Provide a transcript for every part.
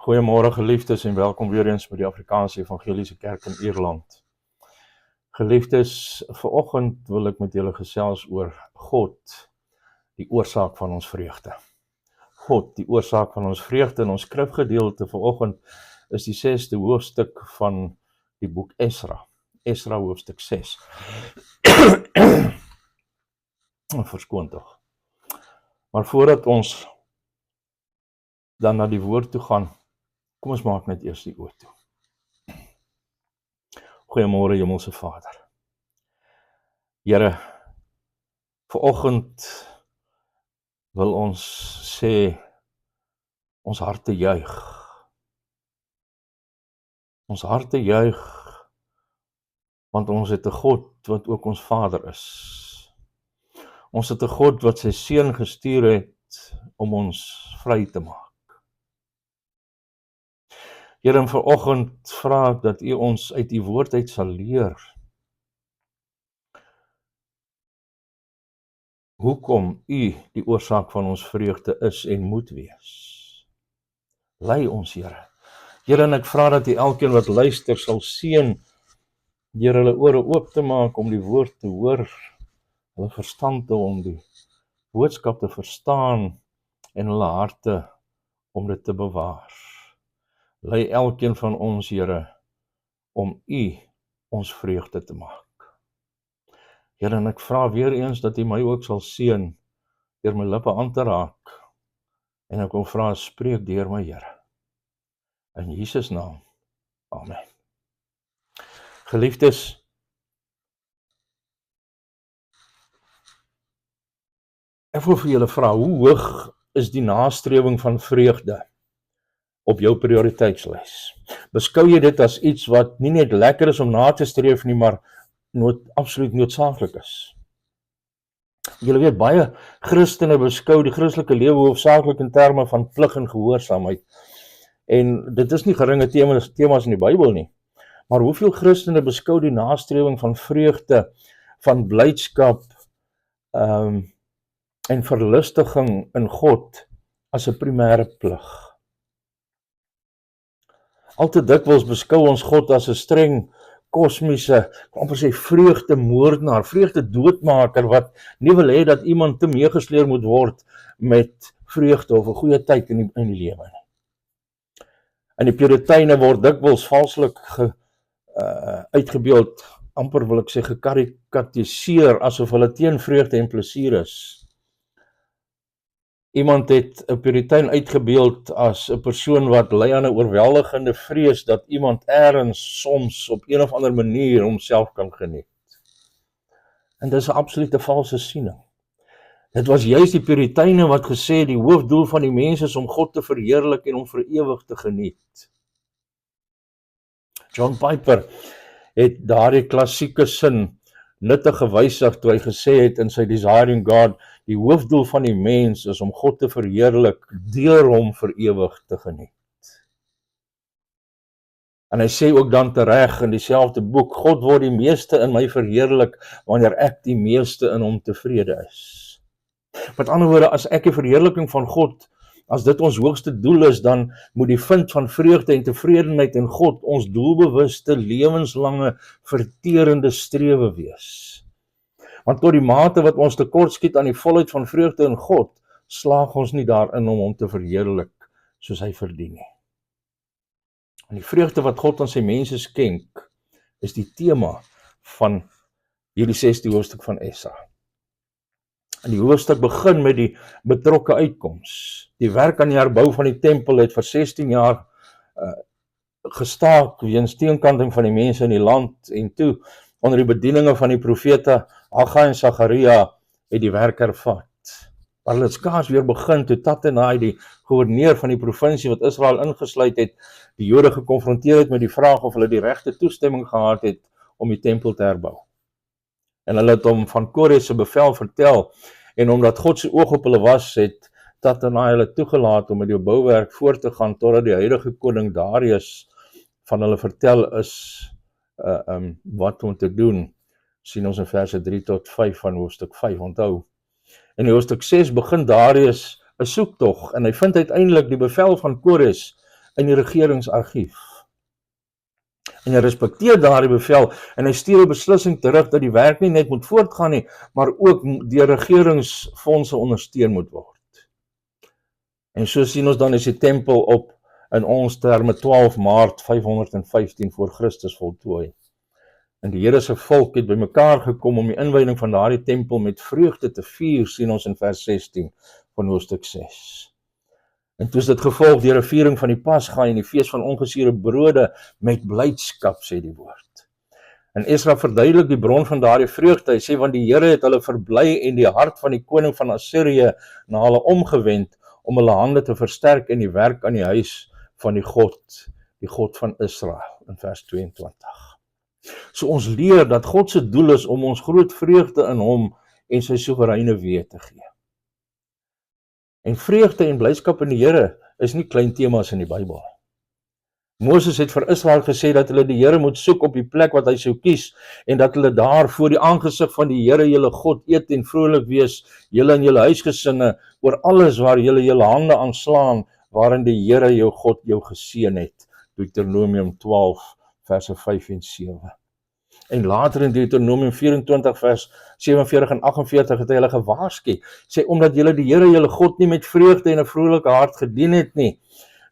Goeiemôre geliefdes en welkom weer eens by die Afrikaanse Evangeliese Kerk in Ierland. Geliefdes, vanoggend wil ek met julle gesels oor God, die oorsaak van ons vreugde. God, die oorsaak van ons vreugde. En ons skrifgedeelte vanoggend is die 6de hoofstuk van die boek Esra. Esra hoofstuk 6. Verskoon tog. Maar voordat ons dan na die woord toe gaan, kom ons maak net eers die oor toe. Goeiemôre Hemelse Vader. Here, vanoggend wil ons sê, ons harte juig. Ons harte juig, want ons het 'n God wat ook ons Vader is. Ons het 'n God wat sy seun gestuur het om ons vry te maak. Here, en vanoggend vra ek dat U ons uit U woord uit sal leer hoekom U die oorsaak van ons vreugde is en moet wees. Lei ons, Here. Here, en ek vra dat U elkeen wat luister sal seën, Here, hulle ore oop te maak om die woord te hoor, hulle verstand te om die boodskap te verstaan en hulle harte om dit te bewaar. Lei elkeen van ons, Here, om U ons vreugde te maak. Here, en ek vra weer eens dat U my ook sal seën deur my lippe aan te raak. En ek wil vra, spreek deur my, Here. In Jesus naam. Amen. Geliefdes, ek wil vir julle vra, hoe hoog is die nastrewing van vreugde op jou prioriteitslys? Beskou jy dit as iets wat nie net lekker is om na te streef nie, maar absoluut noodsaaklik is? Julle weet, baie Christene beskou die Christelike lewe hoofsaaklik in terme van plig en gehoorsaamheid. En dit is nie geringe temas in die Bybel nie. Maar hoeveel Christene beskou die nastrewing van vreugde, van blydskap en verlustiging in God as 'n primêre plig? Al te dikwels beskou ons God as 'n streng, kosmiese, amper sê vreugdemoordenaar, vreugdedoodmaker, wat nie wil hê dat iemand te meegesleer moet word met vreugde of 'n goeie tyd in die lewe nie. En die Puriteine word dikwels valslik uitgebeeld, amper wil ek sê gekarikatiseer, asof hulle teen vreugde en plesier is. Iemand het 'n Puritein uitgebeeld as 'n persoon wat ly aan 'n oorweldigende vrees dat iemand eers soms op een of ander manier homself kan geniet. En dis 'n absolute valse siening. Dit was juis die Puriteine wat gesê die hoofdoel van die mens is om God te verheerlik en om vir ewig te geniet. John Piper het daardie klassieke sin nuttig gewysig toe hy gesê het in sy Desiring God, die hoofdoel van die mens is om God te verheerlik deur hom vir ewig te geniet. En hy sê ook dan tereg in dieselfde boek, God word die meeste in my verheerlik wanneer ek die meeste in hom tevrede is. Met ander woorde, as ek die verheerliking van God, as dit ons hoogste doel is, dan moet die vind van vreugde en tevredenheid in God ons doelbewuste, lewenslange, verterende strewe wees. Want tot die mate wat ons tekortskiet aan die volheid van vreugde in God, slaag ons nie daarin om hom te verheerlik soos hy verdien nie. En die vreugde wat God aan sy mense skenk, is die tema van hierdie 6de hoofstuk van Esra. En die hoofstuk begin met die betrokke uitkoms. Die werk aan die herbou van die tempel het vir 16 jaar gestaak weens teenkanting van die mense in die land, en toe onder die bedieninge van die profete Haggai en Sagaria het die werk hervat. Maar hulle het skaars weer begin toe Tattenai, die gouverneur van die provinsie wat Israel ingesluit het, die Jode gekonfronteer het met die vraag of hulle die regte toestemming gehad het om die tempel te herbou. En hulle het hom van Kores se bevel vertel, en omdat God se oog op hulle was, het Tattenai hulle toegelaat om met die bouwerk voort te gaan, totdat die huidige koning Darius van hulle vertel is wat om te doen, sien ons in verse 3 tot 5 van hoofstuk 5, onthou. In hoofstuk 6 begin Darius 'n soektog, en hy vind uiteindelik die bevel van Kores in die regeringsargief. En hy respekteer daardie bevel en hy stuur 'n beslissing terug dat die werk nie net moet voortgaan nie, maar ook deur regeringsfondse ondersteun moet word. En so sien ons dan is die tempel op in ons terme 12 Maart 515 voor Christus voltooi. En die Here se volk het bymekaar gekom om die inwyding van daardie tempel met vreugde te vier, sien ons in vers 16 van hoofstuk 6. En toe is dit gevolg deur 'n viering van die Pasga en die fees van ongesuurde brode met blydskap, sê die woord. En Esra verduidelik die bron van daardie vreugde. Hy sê want die Here het hulle verbly en die hart van die koning van Assirië na hulle omgewend om hulle hande te versterk in die werk aan die huis van die God van Israel, in vers 22. So ons leer dat God se doel is om ons groot vreugde in hom en sy soewereine weë te gee. En vreugde en blydskap in die Here is nie klein temas in die Bybel. Moses het vir Israel gesê dat hulle die Here moet soek op die plek wat hy sou kies en dat hulle daar voor die aangesig van die Here julle God eet en vrolik wees, julle en julle huisgesinne, oor alles waar julle julle hande aanslaan, waarin die Here jou God jou geseën het. Deuteronomium 12 verse 5 en 7. En later in Deuteronomium 24 vers 47 en 48 het hy hulle gewaarsku, sê omdat julle die Here julle God nie met vreugde en 'n vrolike hart gedien het nie,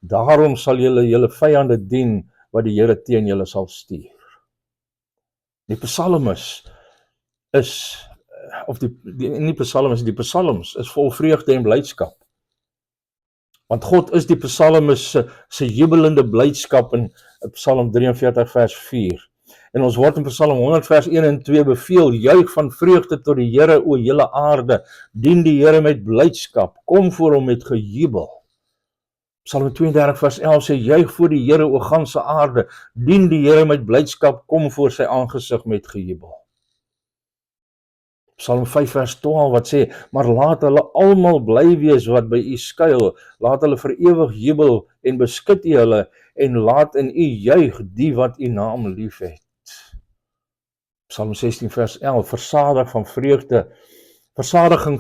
daarom sal julle julle vyande dien wat die Here teen julle sal stuur. Die psalms is vol vreugde en blydskap. Want God is die psalms se jubelende blydskap in Psalm 43 vers 4. En ons word in Psalm 100 vers 1 en 2 beveel, juig van vreugde tot die Here, o julle aarde, dien die Here met blydskap, kom voor hom met gejubel. Psalm 32 vers 11 sê, juig voor die Here, o ganse aarde, dien die Here met blydskap, kom voor sy aangesig met gejubel. Psalm 5 vers 12 wat sê, maar laat hulle almal bly wees wat by u skuil, laat hulle vir ewig jubel en beskut u hulle, en laat in u juig die wat u naam lief het. Psalm 16 vers 11, versadiging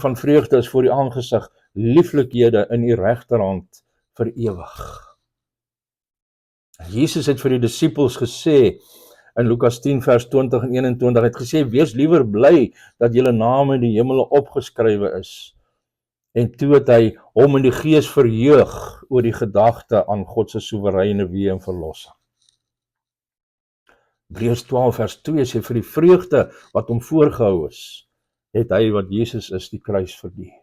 van vreugde is voor die aangesig, lieflikhede in u regterhand vir ewig. Jesus het vir die disippels gesê, in Lukas 10 vers 20 en 21, het gesê, wees liewer bly dat julle name in die hemele opgeskrywe is. En toe het hy hom in die gees verheug oor die gedagte aan God se soewereine weë en verlossing. Hebreërs 12 vers 2 sê vir die vreugde wat hom voorgehou is, het hy wat Jesus is die kruis verduur.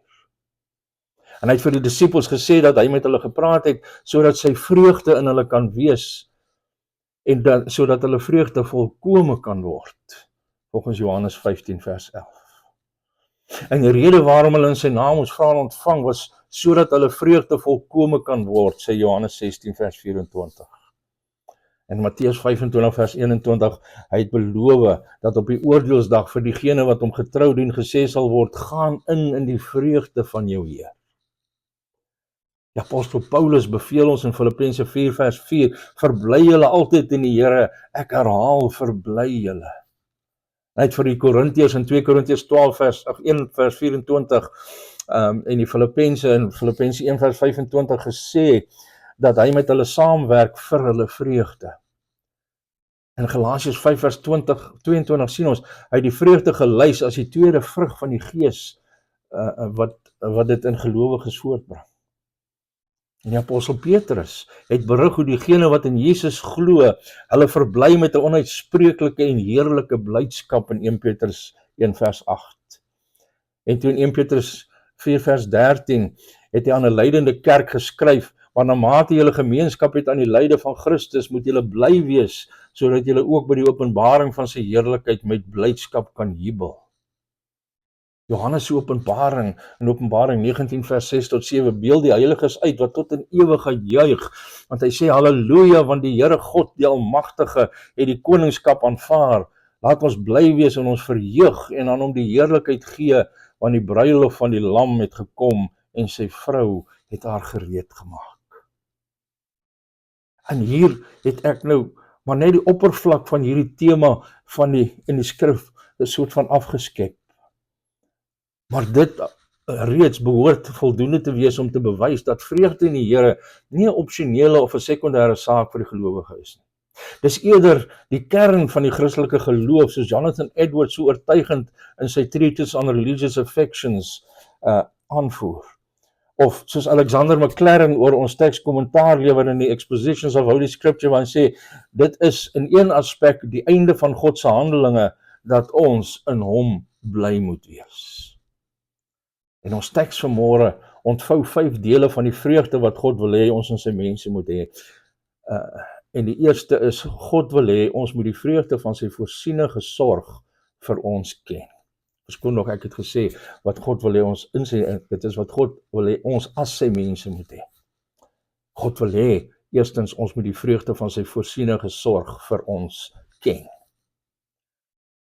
En hy het vir die disippels gesê dat hy met hulle gepraat het, sodat sy vreugde in hulle kan wees, en sodat hulle vreugde volkome kan word, volgens Johannes 15 vers 11. En die rede waarom hulle in sy naam ons vra en ontvang was, sodat hulle vreugde volkome kan word, sê Johannes 16 vers 24. En Matteus 25 vers 21, hy het beloof dat op die oordeelsdag vir diegene wat hom getrou dien gesê sal word, gaan in die vreugde van jou Heer. Die apostel Paulus beveel ons in Filippense 4 vers 4, verbly julle altyd in die Here, ek herhaal, verbly julle. Hy het vir die Korintiërs in 2 Korintiërs 12 vers 1 vers 24 en die Filippense in Filippense 1 vers 25 gesê dat hy met hulle saamwerk vir hulle vreugde. In Galasiërs 5 vers 22 sien ons, hy het die vreugde gelys as die tweede vrug van die Gees wat dit in gelowiges voortbring. En die apostel Petrus het berig hoe diegene wat in Jesus glo, hulle verbly met 'n onuitspreeklike en heerlike blydskap in 1 Petrus 1 vers 8. En toe in 1 Petrus 4 vers 13 het hy aan 'n lydende kerk geskryf, maar na mate julle gemeenskap het aan die lyde van Christus, moet julle bly wees, sodat julle ook by die openbaring van sy heerlikheid met blydskap kan jubel. Johannes se openbaring, in Openbaring 19 vers 6 tot 7, beeld die heiliges uit wat tot in ewigheid juig, want hy sê halleluja, want die Here God, die Almagtige, het die koningskap aanvaar. Laat ons bly wees en ons verheug en aan hom die heerlikheid gee, want die bruilof van die lam het gekom en sy vrou het haar gereed gemaak. En hier het ek nou maar net die oppervlak van hierdie tema van in die skrif 'n soort van afgeskep. Maar dit reeds behoort voldoende te wees om te bewys dat vreugde in die Here nie 'n opsionele of 'n sekondêre saak vir die gelowige is nie. Dis eerder die kern van die Christelike geloof, soos Jonathan Edwards so oortuigend in sy Treatise on Religious Affections aanvoer. Of soos Alexander McLaren oor ons teks kommentaar lewer in die Expositions of Holy Scripture, waar hy sê, dit is in een aspek die einde van God se handelinge, dat ons in hom bly moet wees. En ons teks vanmôre ontvou 5 dele van die vreugde wat God wil hê ons en sy mense moet hê. En die eerste is, God wil hê ons moet die vreugde van sy voorsienige sorg vir ons ken. Verskoon nog, ek het gesê, wat God wil hê ons in sy, dit is wat God wil hê ons as sy mense moet hê. God wil hê, eerstens, ons moet die vreugde van sy voorsienige sorg vir ons ken.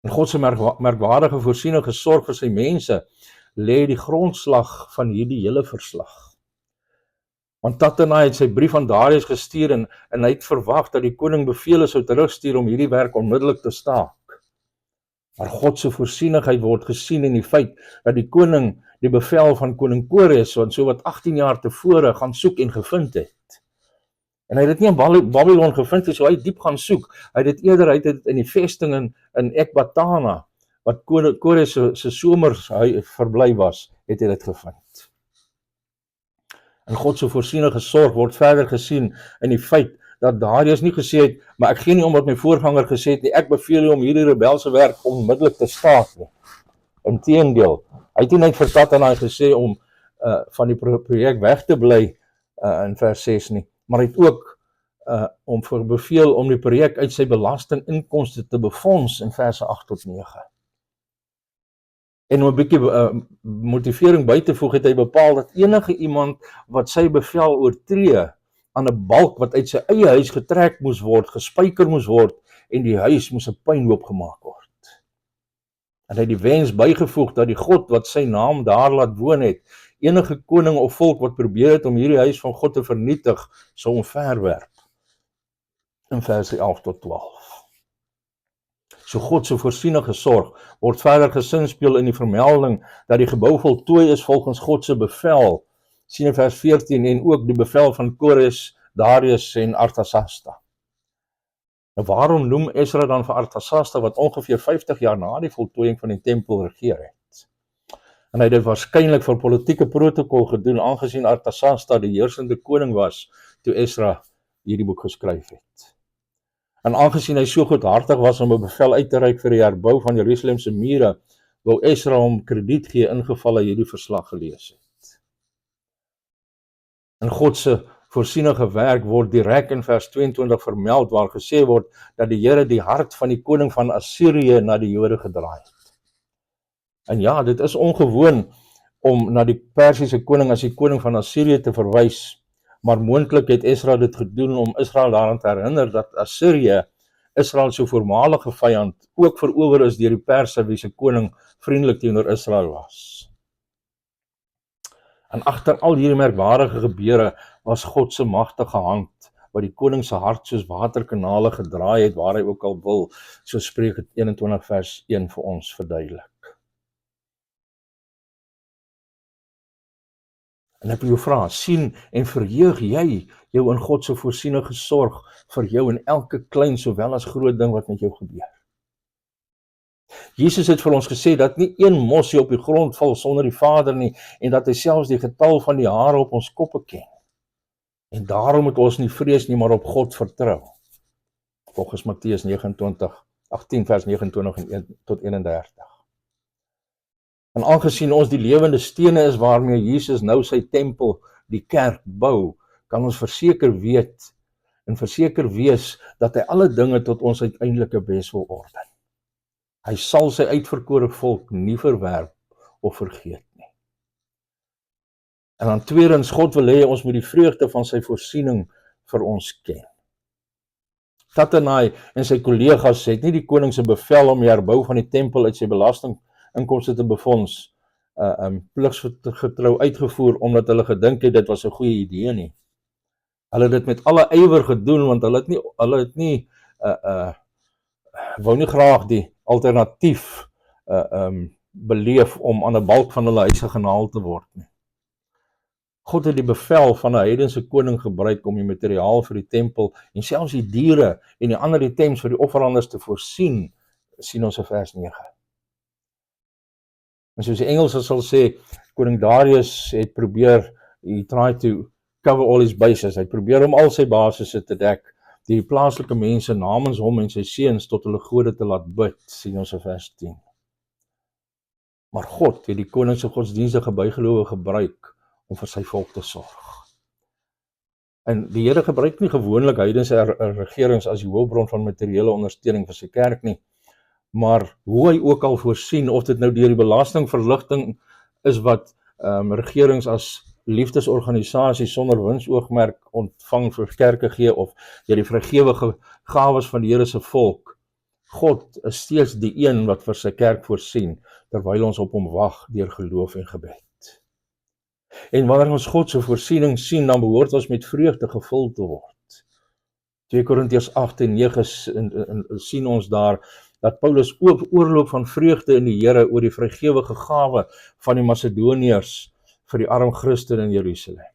En God se merkwaardige voorsienige sorg vir sy mense lê die grondslag van hierdie hele verslag. Want Tattenai het sy brief aan Darius gestuur en hy het verwag dat die koning bevele sou terugstuur om hierdie werk onmiddellik te staak. Maar God se voorsienigheid word gesien in die feit dat die koning die bevel van koning Kores, so wat 18 jaar tevore gaan soek en gevind het. En hy het dit nie in Babylon gevind nie, so hy het diep gaan soek. Hy het dit in die vesting in Ekbatana, wat Kores se somers verbly was, het hy dit gevind. En God se voorsienige sorg word verder gesien in die feit dat Darius nie gesê het, maar ek gee nie om wat my voorganger gesê het nie, ek beveel u om hierdie rebelse werk onmiddellik te staak nie. Inteendeel, hy het nie net vir Tattenai gesê om van die projek weg te bly in vers 6 nie, maar hy het ook om vir beveel om die projek uit sy belastinginkomste te befonds in verse 8 tot 9. En om 'n bietjie motivering by te voeg, het hy bepaal dat enige iemand wat sy bevel oortree aan 'n balk wat uit sy eie huis getrek moes word, gespyker moes word, en die huis moes 'n puinhoop gemaak word. En hy het die wens bygevoeg dat die God wat sy naam daar laat woon het, enige koning of volk wat probeer het om hierdie huis van God te vernietig, sou omverwerp. In verse 11 tot 12. So God se voorsienige sorg word verder gesinspeel in die vermelding dat die gebou voltooi is volgens God se bevel, sien in vers 14, en ook die bevel van Kores, Darius en Artasasta. Nou waarom noem Esra dan vir Artasasta, wat ongeveer 50 jaar na die voltooiing van die tempel regeer het? En hy het dit waarskynlik vir politieke protokol gedoen, aangesien Artasasta die heersende koning was, toe Esra hierdie boek geskryf het. En aangesien hy so goedhartig was om 'n bevel uit te reik vir die herbou van Jerusalem se mure, wou Esra hom krediet gee ingeval hy hierdie verslag gelees het. En God se voorsienige werk word direk in vers 22 vermeld, waar gesê word dat die Here die hart van die koning van Assirië na die Jode gedraai het. En ja, dit is ongewoon om na die Persiese koning as die koning van Assirië te verwys, maar moontlik het Esra dit gedoen om Israel daaraan te herinner dat Assirië, Israel se voormalige vyand, ook verower is deur die Perse wie se koning vriendelik teenoor Israel was. En agter al hierdie merkwaardige gebeure was God se magtige hand, wat die koning se hart soos waterkanale gedraai het, waar hy ook al wil, so Spreuke 21 vers 1 vir ons verduidelik. En ek wil jou vra, sien en verheug jy jou in God se voorsienige sorg vir jou in elke klein sowel as groot ding wat met jou gebeur? Jesus het vir ons gesê dat nie een mossie op die grond val sonder die Vader nie, en dat hy selfs die getal van die hare op ons koppe ken. En daarom moet ons nie vrees nie, maar op God vertrou. Volgens Matteus 18 vers 29 en tot 31. En aangesien ons die lewende stene is waarmee Jesus nou sy tempel, die kerk, bou, kan ons verseker weet en verseker wees dat hy alle dinge tot ons uiteindelike bes wil orden. Hy sal sy uitverkore volk nie verwerp of vergeet nie. En dan tweedens, God wil hê ons moet die vreugde van sy voorsiening vir ons ken. Tattenai en sy kollegas het nie die koning se bevel om die herbou van die tempel uit sy belastinginkomste te befonds pligsgetrou uitgevoer, omdat hulle gedink het dit was 'n goeie idee nie. Hulle het dit met alle ywer gedoen, want hulle het nie wou nie graag die alternatief beleef om aan 'n balk van hulle huise genaal te word nie. God het die bevel van 'n heidense koning gebruik om die materiaal vir die tempel en selfs die diere en die ander items vir die offerandes te voorsien, sien ons in vers 9. En soos die Engelse sal sê, koning Darius het probeer, he tried to cover all his bases, hy probeer om al sy basisse te dek, die plaaslike mense namens hom en sy seuns tot hulle gode te laat bid, sien ons in vers 10. Maar God het die koning se godsdienstige bygelowe gebruik om vir sy volk te sorg. En die Here gebruik nie gewoonlik heidense regerings as die hulpbron van materiële ondersteuning vir sy kerk nie, maar hoe hy ook al voorsien, of dit nou deur die belastingverligting is wat regerings as liefdesorganisasies sonder winsoogmerk ontvang vir kerke gee, of deur die vrygewige gawes van die Here se volk, God is steeds die een wat vir sy kerk voorsien, terwyl ons op hom wag deur geloof en gebed. En wanneer ons God se voorsiening sien, dan behoort ons met vreugde gevul te word. 2 Korintiërs 8 en 9 sien ons daar, dat Paulus oorloop van vreugde in die Here oor die vrygewige gawe van die Macedoniërs vir die arm Christen in Jerusalem.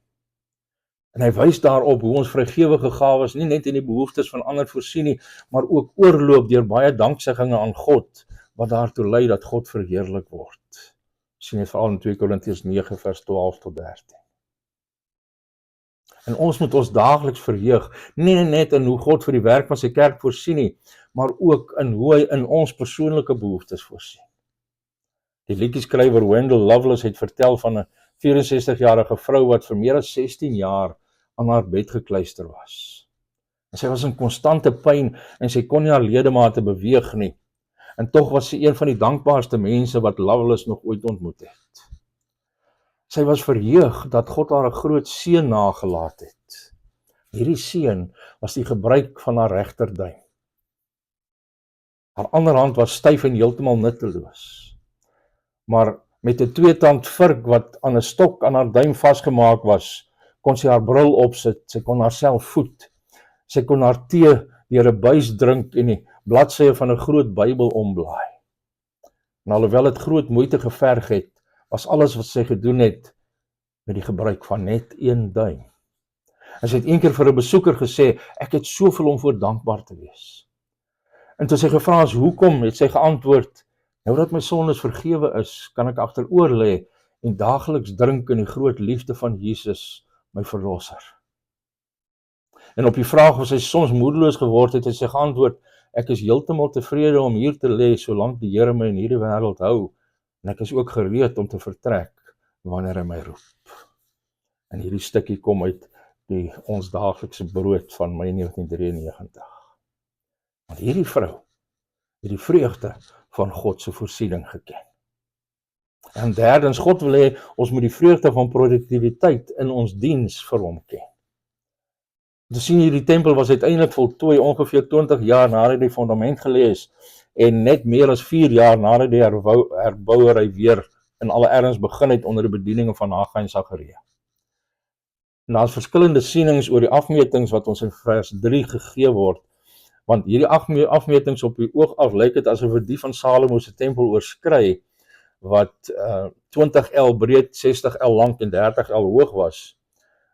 En hy wys daarop hoe ons vrygewige gawes nie net in die behoeftes van ander voorsien nie, maar ook oorloop deur baie dankseggings aan God, wat daartoe lei dat God verheerlik word. Sien dit veral in 2 Korintiërs 9 vers 12 tot 13. En ons moet ons daagliks verheug, nie net in hoe God vir die werk van sy kerk voorsien nie, maar ook in hoe hy in ons persoonlike behoeftes voorsien. Die liedjeskrywer Wendell Lovelace het vertel van 'n 64-jarige vrou wat vir meer as 16 jaar aan haar bed gekluister was. En sy was in konstante pyn en sy kon nie haar ledemate beweeg nie. En tog was sy een van die dankbaarste mense wat Lovelace nog ooit ontmoet het. Sy was verheug dat God haar 'n groot seën nagelaat het. Hierdie seën was die gebruik van haar regterduim. Haar ander hand was styf en heeltemal nutteloos. Maar met 'n tweetand vurk wat aan 'n stok aan haar duim vasgemaak was, kon sy haar bril opsit, sy kon haarself voed, sy kon haar tee deur 'n buis drink en die bladsye van 'n groot Bybel omblaai. En alhoewel dit groot moeite geverg het, was alles wat sy gedoen het met die gebruik van net een duim. En sy het eendag vir 'n besoeker gesê, ek het soveel om voor dankbaar te wees. En toe sy gevra is, hoekom, het sy geantwoord, nou dat my sondes vergewe is, kan ek agteroor lê en daagliks drink in die groot liefde van Jesus, my verlosser. En op die vraag of sy soms moedeloos geword het sy geantwoord, ek is heeltemal tevrede om hier te lê, solank die Here my in hierdie wêreld hou, en ek is ook gereed om te vertrek, wanneer hy my roep. En hierdie stukkie kom uit die Ons Daaglikse Brood van Mei 1993. Want hierdie vrou het die vreugde van God se voorsiening geken. En derdens, God wil hê ons moet die vreugde van produktiwiteit in ons diens vir hom ken. Te sien hierdie tempel was uiteindelik voltooi ongeveer 20 jaar nadat die fondament gelê is en net meer as 4 jaar nadat die herbouery weer in alle erns begin het onder die bediening van Haggai en Sagaria. En daar's verskillende sienings oor die afmetings wat ons in vers 3 gegee word, want hierdie afmetings op die oog af lyk dit asof dit die van Salomo se tempel oorskry, wat 20 L breed, 60 L lank en 30 L hoog was.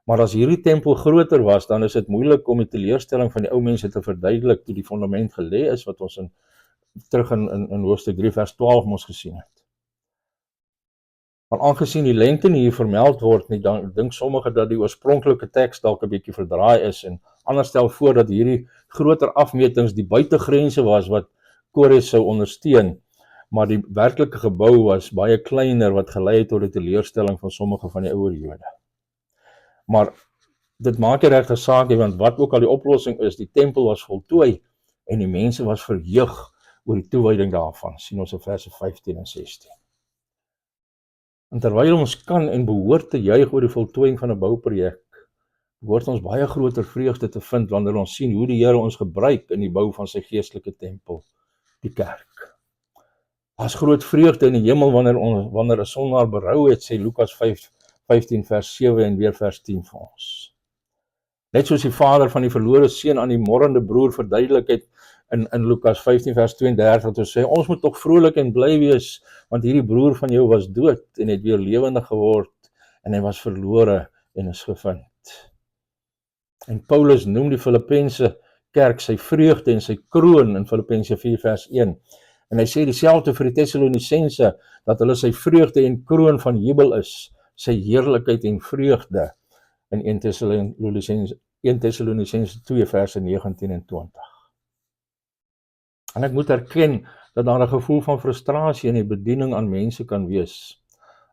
Maar as hierdie tempel groter was, dan is dit moeilik om die teleurstelling van die ou mense te verduidelik toe die fondament gelê is, wat ons terug in hoofstuk 3 vers 12 ons gesien het. Maar aangesien die lengte nie hier vermeld word nie, dan dink sommige dat die oorspronklike teks dalk 'n bietjie verdraai is en ander stel voor dat hierdie groter afmetings die buitegrense was wat Kores sou ondersteun, maar die werklike gebou was baie kleiner wat gelei het tot die teleurstelling van sommige van die ouer Jode. Maar dit maak nie regtig saak nie, want wat ook al die oplossing is, die tempel was voltooi en die mense was verheug oor die toewyding daarvan, sien ons in verse 15 en 16. En terwyl ons kan en behoort te juig oor die voltooiing van 'n bouprojek, behoort ons baie groter vreugde te vind wanneer ons sien hoe die Here ons gebruik in die bou van sy geestelike tempel, die kerk. Daar's groot vreugde in die hemel wanneer 'n sondaar berou het, sê Lukas 15 vers 7 en weer vers 10 vir ons. Net soos die vader van die verlore seun aan die morrende broer verduidelik het, in Lukas 15 vers 32 wat ons sê, ons moet tog vrolik en bly wees, want hierdie broer van jou was dood en het weer lewendig geword, en hy was verlore en is gevind. En Paulus noem die Filippense kerk sy vreugde en sy kroon in Filippense 4 vers 1. En hy sê dieselfde vir die Tessalonisense, dat hulle sy vreugde en kroon van jubel is, sy heerlikheid en vreugde in 1 Tessalonisense 2 verse 19 en 20. En ek moet erken dat daar 'n gevoel van frustrasie in die bediening aan mense kan wees,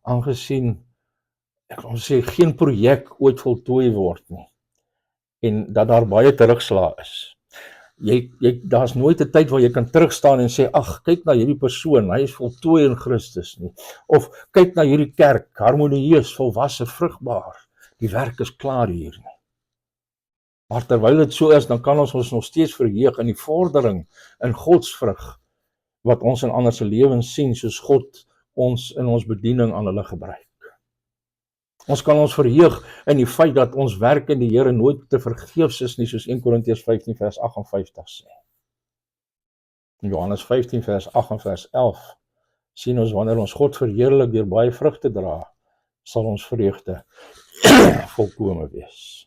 aangesien ek wil sê geen projek ooit voltooi word nie, en dat daar baie terugslag is. Daar's nooit 'n tyd waar jy kan terugstaan en sê, ag, kyk na hierdie persoon, hy is voltooi in Christus nie. Of kyk na hierdie kerk, harmonieus, volwasse, vrugbaar. Die werk is klaar hier nie. Maar terwyl dit so is, dan kan ons nog steeds verheug in die vordering in godsvrug wat ons in ander se lewens sien, soos God ons in ons bediening aan hulle gebruik. Ons kan ons verheug in die feit dat ons werk in die Here nooit te vergeefs is nie, soos 1 Korintiërs 15 vers 58 sê. In Johannes 15 vers 8 en vers 11 sien ons wanneer ons God verheerlik deur baie vrug te dra, sal ons vreugde volkome wees.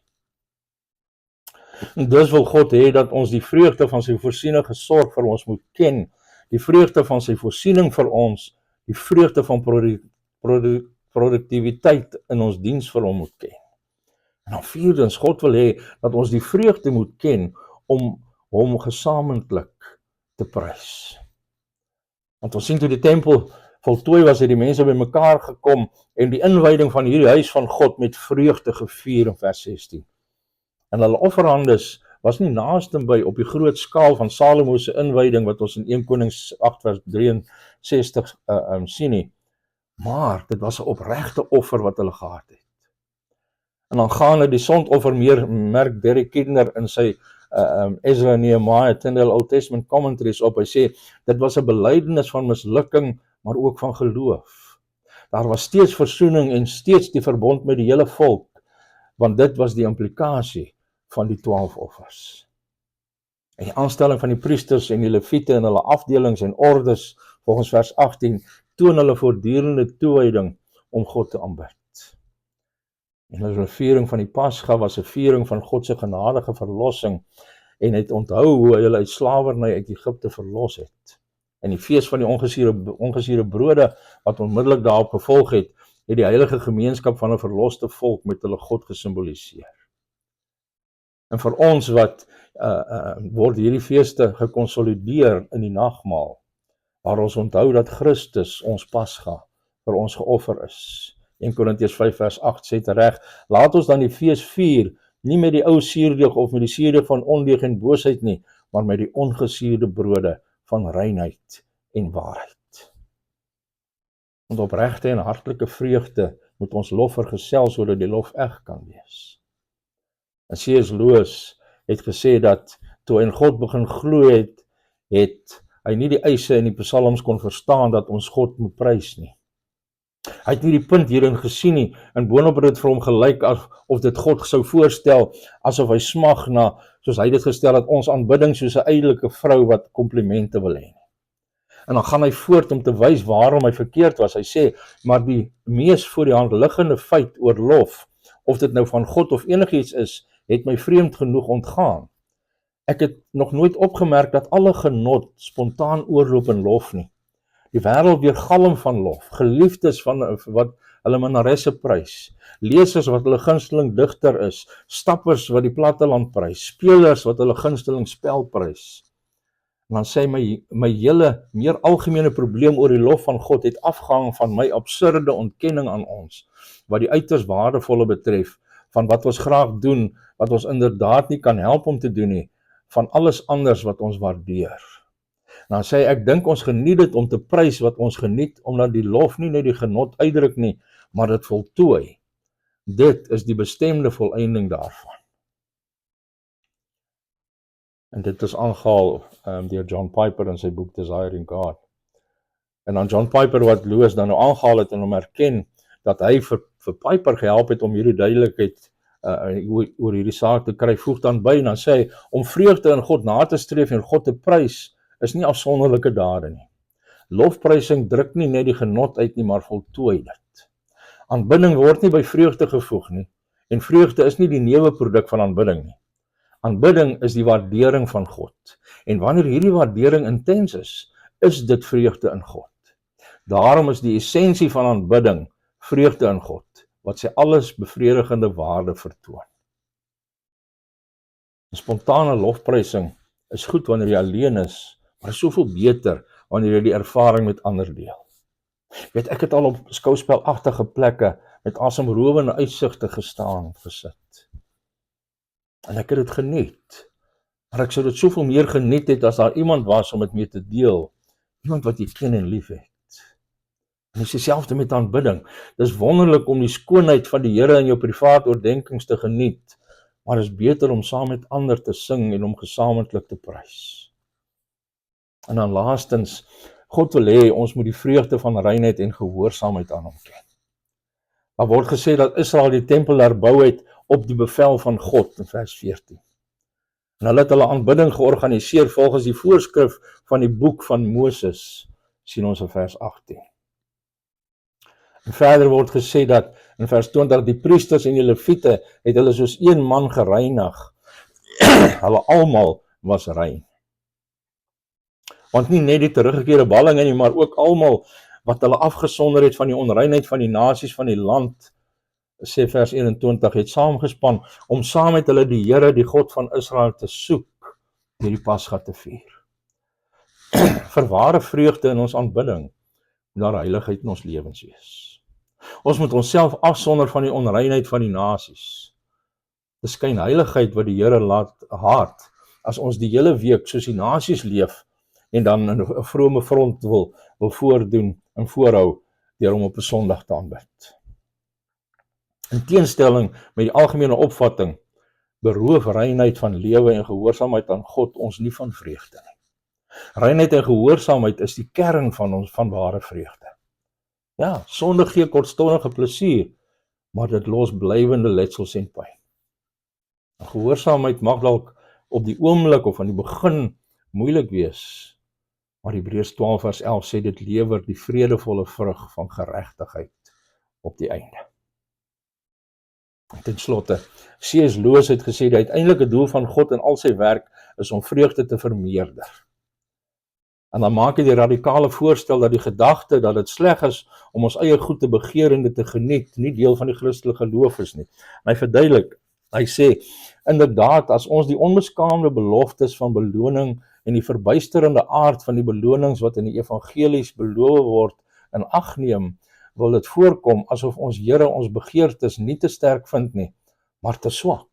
En dus wil God hê dat ons die vreugde van sy voorsienige sorg vir ons moet ken, die vreugde van sy voorsiening vir ons, die vreugde van produktiwiteit in ons diens vir hom moet ken. En dan vierdens, God wil hê dat ons die vreugde moet ken om hom gesamentlik te prys. Want ons sien toe die tempel voltooi was, het die mense by mekaar gekom en die inwyding van hierdie huis van God met vreugde gevier in vers 16. En hulle offerhandes was nie naaste by op die groot skaal van Salomo se inwyding wat ons in 1 Konings 8 vers 63 sien nie. Maar dit was 'n opregte offer wat hulle gehad het. En dan gaan die sondoffer meer, merk Derek Kidner in sy Ezra en Nehemiah Tyndale Old Testament commentaries op. Hy sê, dit was 'n belydenis van mislukking, maar ook van geloof. Daar was steeds versoening en steeds die verbond met die hele volk, want dit was die implikasie van die 12 offers. En die aanstelling van die priesters en die leviete in hulle afdelings en ordes, volgens vers 18, toon hulle voortdurende toewyding om God te aanbid. En hulle viering van die Pasga was 'n viering van God se genadige verlossing, en het onthou hoe hy hulle uit slawerny uit Egipte verlos het. En die fees van die ongesuurde brode, wat onmiddellik daarop gevolg het die heilige gemeenskap van 'n verloste volk met hulle God gesimboliseer. En vir ons wat word hierdie feeste gekonsolideer in die nagmaal, waar ons onthou dat Christus ons Pasga vir ons geoffer is. 1 Korintiërs 5 vers 8 sê tereg, laat ons dan die fees vier, nie met die ou suurdeeg of met die suurdeeg van ondeug en boosheid nie, maar met die ongesuurde brode van reinheid en waarheid. Want opregte en hartlike vreugde moet ons lof vergesel, sodat die lof eg kan wees. En C.S. Lewis het gesê dat toe hy in God begin glo het hy nie die eise in die psalms kon verstaan dat ons God moet prys nie. Hy het nie die punt hierin gesien nie, en boonop het dit vir hom gelyk of dit God sou voorstel, asof hy smag na, soos hy dit gestel het, ons aanbidding soos 'n ydelike vrou wat komplimente wil hê. En dan gaan hy voort om te wys waarom hy verkeerd was. Hy sê, maar die mees voor die hand liggende feit oor lof, of dit nou van God of enigiets is, het my vreemd genoeg ontgaan. Ek het nog nooit opgemerk dat alle genot spontaan oorloop in lof nie. Die wêreld weergalm van lof, geliefdes van wat hulle minnaresse prys, lesers wat hulle gunsteling digter is, stappers wat die platteland prys, spelers wat hulle gunsteling spel prys. En dan sê my hele meer algemene probleem oor die lof van God het afgehang van my absurde ontkenning aan ons, wat die uiters waardevolle betref, van wat ons graag doen, wat ons inderdaad nie kan help om te doen nie, van alles anders wat ons waardeer. Dan sê ek dink ons geniet dit om te prys wat ons geniet, omdat die lof nie net die genot uitdruk nie, maar dit voltooi. Dit is die bestemde volëinding daarvan. En dit is aangehaal deur John Piper in sy boek Desiring God. En dan John Piper wat Lewis dan nou aangehaal het en hom erken, dat hy vir Piper gehelp het om hierdie duidelikheid oor hierdie saak te kry, voeg dan by en dan sê hy, om vreugde in God na te streef en God te prys, is nie afsonderlike dade nie. Lofprysing druk nie net die genot uit nie, maar voltooi dit. Aanbidding word nie by vreugde gevoeg nie, en vreugde is nie die neuweproduk van aanbidding nie. Aanbidding is die waardering van God, en wanneer hierdie waardering intens is dit vreugde in God. Daarom is die essensie van aanbidding vreugde in God, wat sy alles bevredigende waarde vertoon. Spontane lofprysing is goed wanneer jy alleen is, maar is soveel beter wanneer jy die ervaring met ander deel. Ek het al op skouspelagtige plekke met asemrowende uitsigte gestaan en gesit. En ek het dit geniet. Maar ek sou dit soveel meer geniet het as daar iemand was om dit mee te deel. Iemand wat jy ken en lief het. En dis dieselfde met aanbidding. Dis wonderlik om die skoonheid van die Here in jou privaat oordenkings te geniet, maar is beter om saam met ander te sing en om gesamentlik te prys. En dan laastens, God wil hê ons moet die vreugde van reinheid en gehoorsaamheid aan hom ken. Daar word gesê dat Israel die tempel herbou het op die bevel van God in vers 14. En hulle het hulle aanbidding georganiseer volgens die voorskrif van die boek van Moses, sien ons in vers 18. En verder word gesê dat in vers 20 die priesters en die leviete het hulle soos een man gereinig. Hulle almal was rein. Want nie net die teruggekeerde ballinge nie, maar ook almal wat hulle afgesonder het van die onreinheid van die nasies van die land, sê vers 21, het saamgespan om saam met hulle die Here, die God van Israel te soek, deur die Pasga te vier. Vir ware vreugde in ons aanbidding, moet daar heiligheid in ons lewens wees. Ons moet onsself afsonder van die onreinheid van die nasies. Dis skynheiligheid wat die Here laat haat, as ons die hele week soos die nasies leef, en dan 'n vrome front wil voordoen en voorhou, deur om op 'n Sondag te aanbid. In teenstelling met die algemene opvatting, beroof reinheid van lewe en gehoorsaamheid aan God ons nie van vreugde nie. Reinheid en gehoorsaamheid is die kern van ons van ware vreugde. Ja, sonde gee kortstondige plesier, maar dit los blywende letsels en pyn. Gehoorsaamheid mag dalk op die oomblik of aan die begin moeilik wees, maar Hebreërs 12 vers 11 sê dit lewer die vredevolle vrug van geregtigheid op die einde. En ten slotte, C.S. Lewis het gesê die uiteindelike doel van God in al sy werk is om vreugde te vermeerder. En dan maak hy die radikale voorstel dat die gedagte dat dit sleg is om ons eie goed te begeer en dit te geniet, nie deel van die Christelike geloof is nie. En hy verduidelik, hy sê, inderdaad, as ons die onbeskaamde beloftes van beloning en die verbuisterende aard van die belonings wat in die evangelies beloof word in ag neem, wil dit voorkom asof ons Here ons begeertes nie te sterk vind nie, maar te swak.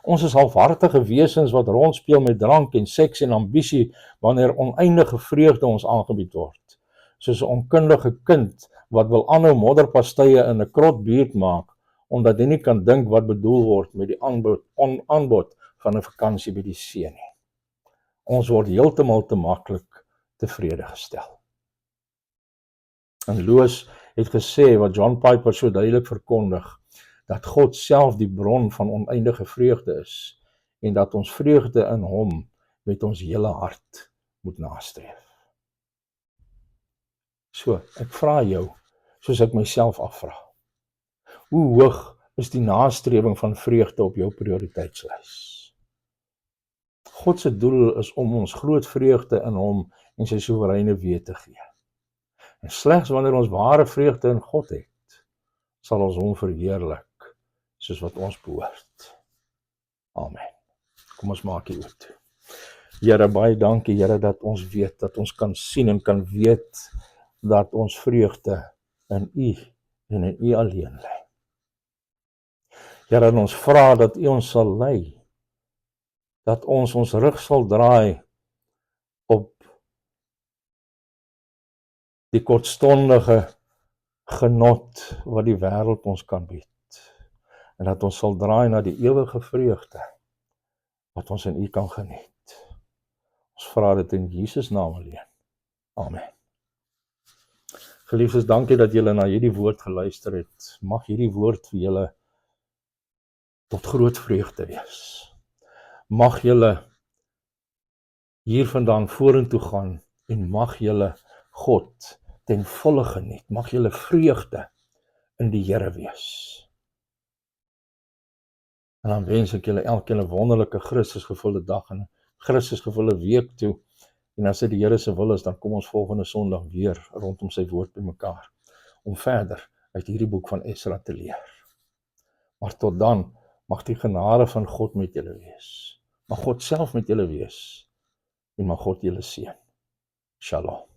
Ons is halfhartige wesens wat rondspeel met drank en seks en ambisie wanneer oneindige vreugde ons aangebied word. Soos 'n onkundige kind wat wil aanhou modderpastye in 'n krot buurt maak, omdat hy nie kan dink wat bedoel word met die aanbod van 'n vakansie by die see nie. Ons word heeltemal te maklik tevrede gestel. En Lewis het gesê wat John Piper so duidelik verkondig, dat God self die bron van oneindige vreugde is en dat ons vreugde in hom met ons hele hart moet nastreef. So, ek vra jou, soos ek myself afvra, hoe hoog is die nastrewing van vreugde op jou prioriteitslys? God se doel is om ons groot vreugde in hom en sy soewereine weë te gee. En slegs wanneer ons ware vreugde in God het, sal ons hom verheerlik, soos wat ons behoort. Amen. Kom ons maak die oop toe. Here, baie dankie, Here, dat ons weet, dat ons kan sien en kan weet, dat ons vreugde in U en in U alleen lê. Here, en ons vra dat U ons sal lei, dat ons rug sal draai op die kortstondige genot wat die wêreld ons kan bied. En dat ons sal draai na die ewige vreugde wat ons in U kan geniet. Ons vra dit in Jesus naam alleen. Amen. Geliefdes, dankie dat julle na hierdie woord geluister het. Mag hierdie woord vir julle tot groot vreugde wees. Mag julle hiervandaan vorentoe gaan en mag julle God ten volle geniet. Mag julle vreugde in die Here wees. En dan wens ek julle elkeen 'n wonderlike Christusgevulde dag en 'n Christusgevulde week toe. En as dit die Here se wil is, dan kom ons volgende Sondag weer rondom sy woord bymekaar om verder uit hierdie boek van Esra te leer. Maar tot dan, mag die genade van God met julle wees. Mag God self met julle wees en mag God julle seën. Shalom.